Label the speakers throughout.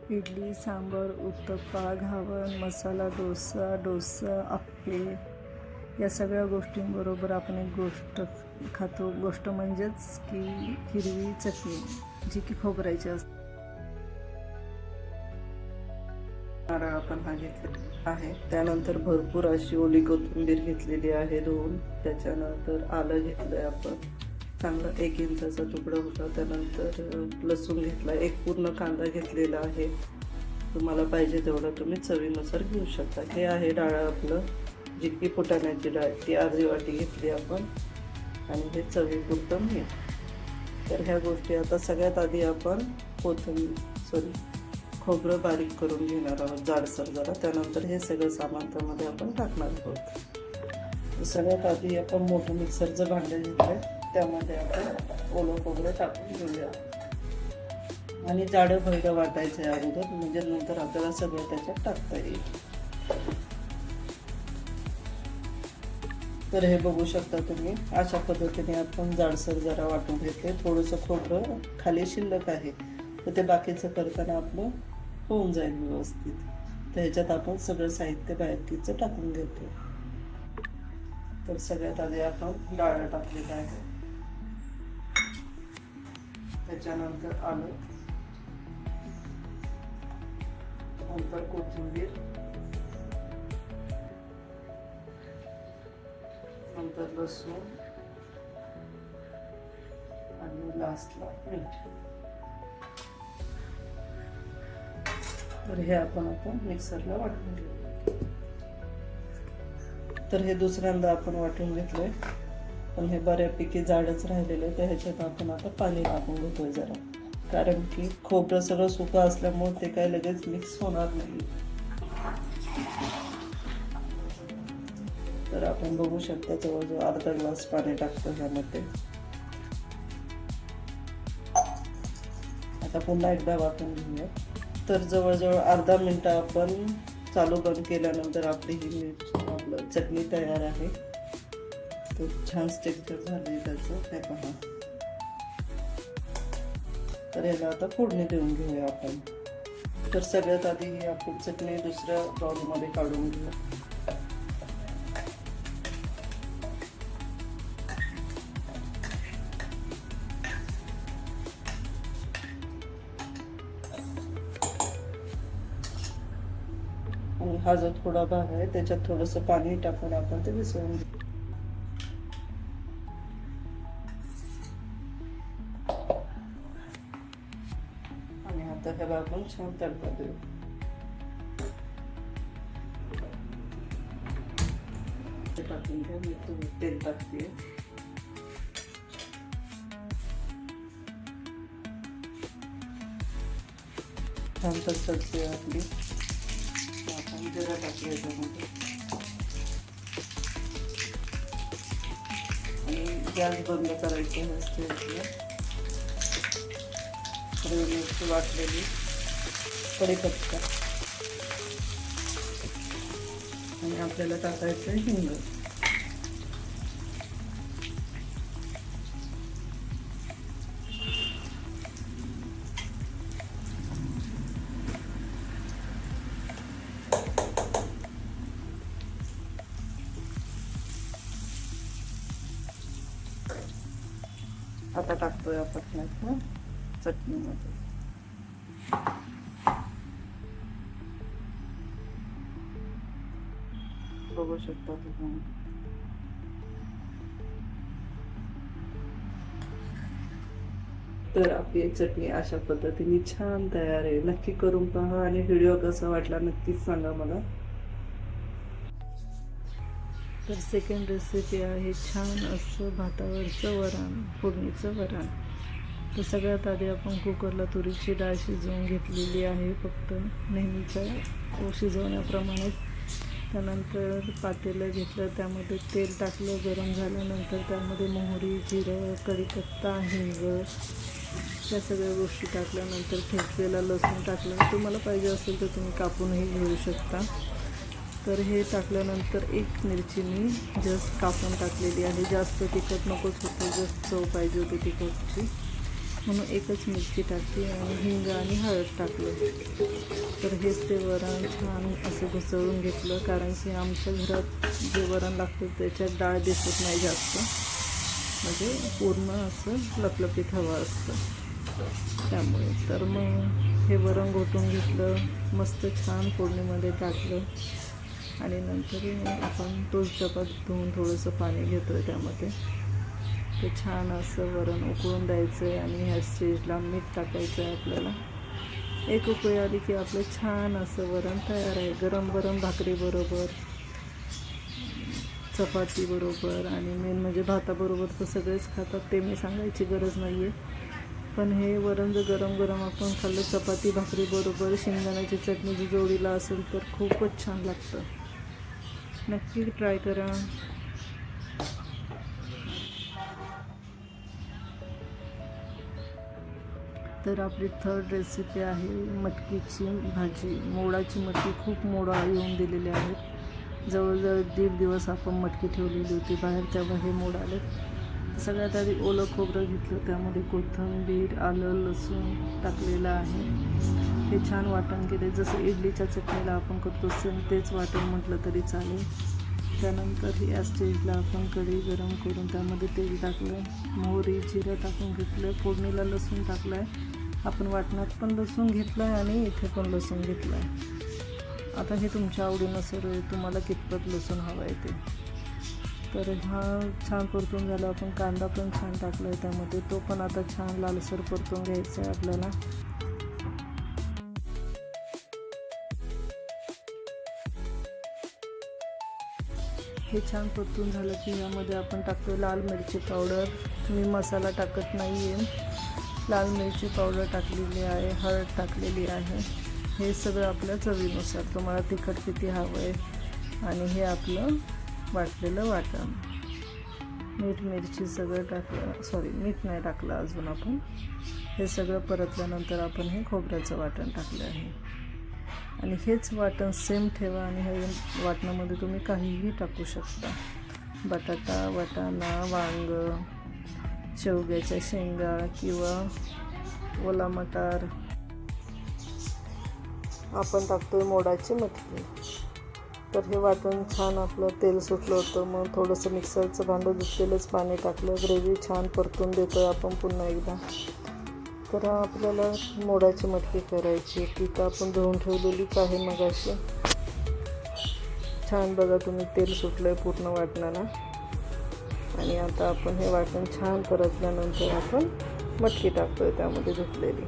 Speaker 1: इडली, सांबार, उत्तप्पा, घावण, मसाला डोसा, डोसा, अप्पे या सगळ्या गोष्टींबरोबर आपण एक गोष्ट खातो. गोष्ट म्हणजेच की हिरवी चटणी, जी की खोबऱ्याची असते. नारळ आपण हा घेतलेला आहे. त्यानंतर भरपूर अशी ओली कोथिंबीर घेतलेली आहे धुवून. त्याच्यानंतर आलं घेतलंय आपण, चांगलं 1 इंचाचा तुकडा होता. त्यानंतर लसूण घेतला, एक पूर्ण कांदा घेतलेला आहे. तुम्हाला पाहिजे तेवढं तुम्ही चवीनुसार घेऊ शकता. हे आहे डाळ आपलं, जी की फुटाण्याची डाळ, ती अर्धी वाटी घेतली आपण. आणि हे चवीपुरतं मीठ. तर ह्या गोष्टी आता सगळ्यात आधी आपण खोबरं बारीक करून घेणार आहोत जाडसर जरा. त्यानंतर हे सगळं सामान त्यामध्ये आपण टाकणार आहोत. सगळ्यात आधी आपण मोठं मिक्सरचं भांडं घेतलंय, त्यामध्ये आपण ओलं खोबरं टाकून घेऊया. आणि जाडं भरडं वाटायचं आहे अगोदर, म्हणजे नंतर आपल्याला सगळं त्याच्यात टाकता येईल. तर हे बघू शकता तुम्ही, अशा पद्धतीने आपण जाडसर जरा वाटून घेतले. थोडंसं खोबरं खाली शिल्लक आहे, तर ते बाकीचं करताना आपलं होऊन जाईल व्यवस्थित. तर ह्याच्यात आपण सगळं साहित्य बाकीचं टाकून घेतो. तर सगळ्यात आधी आपण डाळ टाकलेलं आहे, त्याच्यानंतर आलं, नंतर कोथिंबीर, नंतर लसूण आणि लास्टला मीठ. तर हे आपण मिक्सरला वाटून घेऊ. तर हे दुसऱ्यांदा आपण वाटून घेतलंय, पण हे बऱ्यापैकी जाडच राहिलेलं आहे. तर ह्याच्यात आपण आता पाणी टाकून घेतोय जरा, कारण की खोबरं सगळं सुकं असल्यामुळे ते काय लगेच मिक्स होणार नाही. तर आपण बघू शकता जवळजवळ अर्धा ग्लास पाणी टाकतो ह्यामध्ये. आता पुन्हा एकदा वाटून घेऊया. तर जवळजवळ अर्धा मिनिट आपण चालू बंद केल्यानंतर आपली ही चटणी तयार आहे. तर छान टेक्स्चर झाले त्याचं, हे पहा. तर याला आता फोडणी देऊन घेऊया आपण. तर सगळ्यात आधी ही आपण चटणी दुसऱ्या बाउलमध्ये काढून घेऊ. आणि हा जो थोडा भाग आहे त्याच्यात थोडंसं पाणी टाकून आपण ते मिसळून घेऊ. आणि आता ह्याला आपण छान तडका देऊ. टाकून घ्या, मी तेल टाकते. छान तडतडते आपली. आपण जिरा टाकूया याच्यामध्ये आणि गॅस बंद करायची असते. हिरवी मिरची वाटलेली, कढीपत्ता आणि आपल्याला टाकायचं हिंग. आता टाकतोय आपण चटणीमध्ये. बघू शकता तुम्ही. तर आपली चटणी अशा पद्धतीने छान तयार आहे. नक्की करून पहा आणि व्हिडिओ कसा वाटला नक्कीच सांगा मला. तर सेकंड रेसिपी आहे छान असं भातावरचं वरण, फोडणीचं वरण. तर सगळ्यात आधी आपण कुकरला तुरीची डाळ शिजवून घेतलेली आहे, फक्त नेहमीच्या शिजवण्याप्रमाणेच. त्यानंतर पातेलं घेतलं, त्यामध्ये तेल टाकलं. गरम झाल्यानंतर त्यामध्ये मोहरी, जिरं, कढीपत्ता, हिंग या सगळ्या गोष्टी टाकल्यानंतर ठेचलेला लसूण टाकला. तुम्हाला पाहिजे असेल तर तुम्ही कापूनही घेऊ शकता. तर हे टाकल्यानंतर एक मिरची मी जस्ट कापून टाकलेली आहे. जास्त तिखट नकोच होतं, जस्ट चव पाहिजे होती तिखटची. म्हणून एकच मिरची टाकली आणि हिंग आणि हळद टाकलं. तर हेच ते वरण छान असं घुसळून घेतलं, कारण की आमच्या घरात जे वरण लागतं त्याच्यात डाळ दिसत नाही जास्त, म्हणजे पूर्ण असं लपलपीत हवं असतं त्यामुळे. तर मग हे वरण घोटून घेतलं, मस्त छान फोडणीमध्ये टाकलं आणि नंतर आपण तोच डबा धुवून थोडंसं पाणी घेतो आहे त्यामध्ये. ते छान असं वरण उकळून द्यायचं आहे आणि ह्या स्टेजला मीठ टाकायचं आहे आपल्याला. एक उकळी आली की आपलं छान असं वरण तयार आहे. गरम गरम भाकरीबरोबर, चपातीबरोबर आणि मेन म्हणजे भाताबरोबर तर सगळेच खातात, ते मी सांगायची गरज नाही आहे. पण हे वरण जर गरम गरम आपण खाल्लं चपाती भाकरीबरोबर, शेंगदाण्याची चटणी जी जोडीला असेल तर खूपच छान लागतं. नक्की ट्राय करा. तर आपली थर्ड रेसिपी आहे मटकीची भाजी. मोडाची मटकी, खूप मोडा येऊन दिलेले आहेत. जवळजवळ 1.5 दिवस आपण मटकी ठेवलेली होती बाहेर, तेव्हा हे मोड आले. सगळ्यात आधी ओलं खोबरं घेतलं, त्यामध्ये कोथिंबीर, आलं, लसूण टाकलेलं आहे. हे छान वाटण केले, जसं इडलीच्या चटणीला आपण करतो सेम तेच वाटण म्हटलं तरी चालेल. त्यानंतर या स्टेजला आपण कढई गरम करून त्यामध्ये तेल टाकलं, मोहरी जिरं टाकून घेतलं, फोडणीला लसूण टाकलं आहे. आपण वाटणात पण लसूण घेतला आहे आणि इथे पण लसूण घेतला आहे. आता हे तुमच्या आवडीनुसार आहे, तुम्हाला कितपत लसूण हवं आहे ते. तर हा छान परतून झाला. आपण कांदा पण छान टाकला आहे त्यामध्ये, तो पण आता छान लालसर परतून घ्यायचा आहे आपल्याला. हे छान परतून झालं की यामध्ये आपण टाकतो लाल मिरची पावडर. मी मसाला टाकत नाही आहे, लाल मिरची पावडर टाकलेली आहे, हळद टाकलेली आहे. हे सगळं आपल्या चवीनुसार, तुम्हाला तिखट किती हवं आहे. आणि हे आपलं वाटलेलं वाटण, मीठ मिरची सगळं टाकलं, मीठ नाही टाकलं अजून आपण. हे सगळं परतल्यानंतर आपण हे खोबऱ्याचं वाटण टाकलं आहे. आणि हेच वाटण सेम ठेवा आणि ह्या वाटणामध्ये तुम्ही काहीही टाकू शकता. बटाटा, वाटाणा, वांग, शेवग्याच्या शेंगा किंवा ओला मटार. आपण टाकतोय मोडाची मटकी. तर हे वाटण छान आपलं तेल सुटलं होतं, मग थोडंसं मिक्सरचं भांडं धुतलेलंच पाणी टाकलं. ग्रेव्ही छान परतून देतो आहे आपण पुन्हा एकदा. तर आपल्याला मोडाची मटकी करायची, ती तर आपण धुवून ठेवलेलीच आहे मगाशी. छान बघा तुम्ही तेल सुटलं आहे पूर्ण वाटणाला. आणि आता आपण हे वाटण छान परतल्यानंतर आपण मटकी टाकतो आहे त्यामध्ये धुतलेली.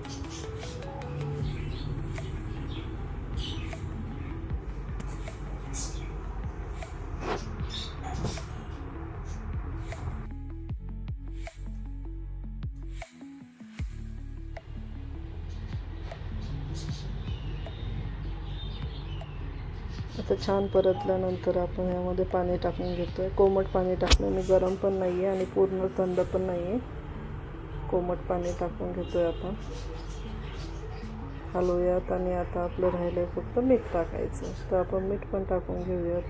Speaker 1: आता छान परतल्यानंतर आपण यामध्ये पाणी टाकून घेतो आहे. कोमट पाणी टाकलं मी, गरम पण नाही आहे आणि पूर्ण थंड पण नाही आहे. कोमट पाणी टाकून घेतो आहे आपण. हलवूयात आणि आता आपलं राहिलं आहे फक्त मीठ टाकायचं. तर आपण मीठ पण टाकून घेऊयात.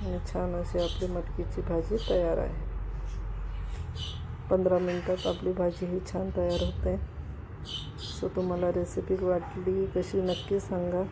Speaker 1: आणि छान अशी आपली मटकीची भाजी तयार आहे. 15 मिनटात आपली भाजी ही छान तयार होते. सो तुम्हाला रेसिपी वाटली कशी नक्की सांगा.